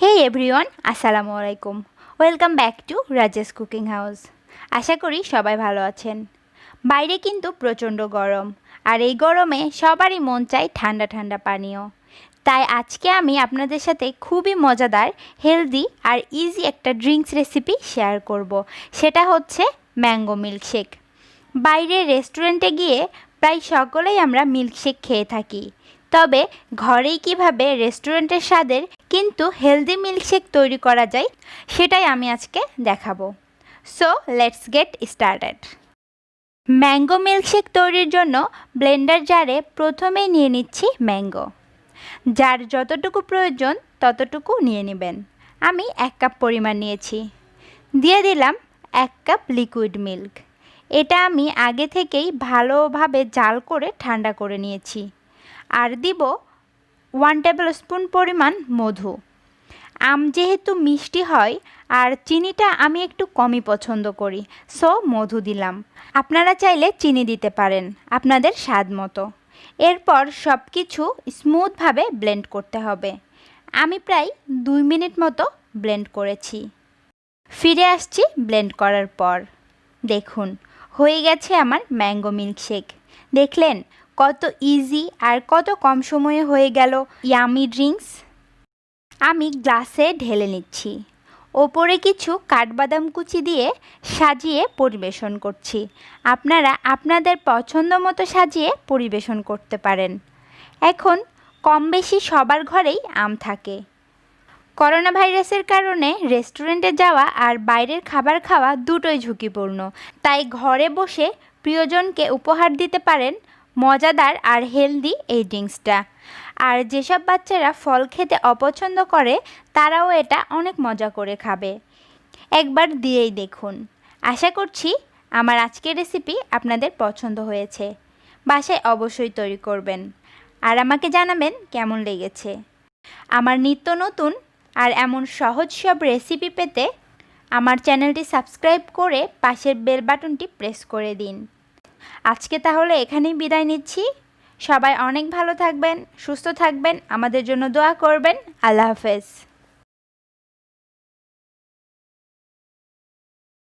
হে everyone, আসসালামু আলাইকুম। Welcome back to Razia's cooking house. আশা করি সবাই ভালো আছেন। বাইরে কিন্তু প্রচণ্ড গরম, আর এই গরমে সবারই মন চায় ঠান্ডা ঠান্ডা পানীয়। তাই আজকে আমি আপনাদের সাথে খুবই মজাদার, হেলদি আর ইজি একটা ড্রিঙ্কস রেসিপি শেয়ার করব। সেটা হচ্ছে ম্যাঙ্গো মিল্কশেক। বাইরে রেস্টুরেন্টে গিয়ে প্রায় সকলেই আমরা মিল্কশেক খেয়ে থাকি, তবে ঘরেই কিভাবে রেস্টুরেন্টের স্বাদের কিন্তু হেলদি মিল্কশেক তৈরি করা যায় সেটাই আমি আজকে দেখাবো। So let's get started. Mango milkshake তৈরির জন্য ব্লেন্ডার জারে প্রথমেই নিয়ে নিচ্ছি ম্যাঙ্গো। যার যতটুকু প্রয়োজন ততটুকু নিয়ে নেবেন। আমি 1 কাপ পরিমাণ নিয়েছি। দিয়ে দিলাম 1 কাপ লিকুইড মিল্ক। এটা আমি আগে থেকেই ভালোভাবে জাল করে ঠান্ডা করে নিয়েছি। আর দিব 1 টেবিল স্পুন পরিমাণ মধু। আম যেহেতু মিষ্টি হয় আর চিনিটা আমি একটু কমই পছন্দ করি, সো মধু দিলাম। আপনারা চাইলে চিনি দিতে পারেন আপনাদের স্বাদ মতো। এরপর সব কিছু স্মুথভাবে ব্লেন্ড করতে হবে। আমি প্রায় 2 মিনিট মতো ব্লেন্ড করেছি। ফিরে আসছি ব্লেন্ড করার পর। দেখুন, হয়ে গেছে আমার ম্যাঙ্গো মিল্কশেক। দেখলেন কত ইজি আর কত কম সময়ে হয়ে গেল ইয়ামি ড্রিঙ্কস। আমি গ্লাসে ঢেলে নিচ্ছি। ওপরে কিছু কাঠবাদাম কুচি দিয়ে সাজিয়ে পরিবেশন করছি। আপনারা আপনাদের পছন্দ মতো সাজিয়ে পরিবেশন করতে পারেন। এখন কম বেশি সবার ঘরেই আম থাকে। করোনা ভাইরাসের কারণে রেস্টুরেন্টে যাওয়া আর বাইরের খাবার খাওয়া দুটোই ঝুঁকিপূর্ণ। তাই ঘরে বসে প্রিয়জনকে উপহার দিতে পারেন মজাদার আর হেলদি এই ড্রিঙ্কসটা। আর যেসব বাচ্চারা ফল খেতে অপছন্দ করে তারাও এটা অনেক মজা করে খাবে। একবার দিয়েই দেখুন। আশা করছি আমার আজকের রেসিপি আপনাদের পছন্দ হয়েছে। বাসায় অবশ্যই তৈরি করবেন আর আমাকে জানাবেন কেমন লেগেছে। আমার নিত্য নতুন আর এমন সহজ সব রেসিপি পেতে আমার চ্যানেলটি সাবস্ক্রাইব করে পাশের বেল বাটনটি প্রেস করে দিন। আজকে তাহলে এখানেই বিদায় নিচ্ছি। সবাই অনেক ভালো থাকবেন, সুস্থ থাকবেন, আমাদের জন্য দোয়া করবেন। আল্লাহ হাফেজ।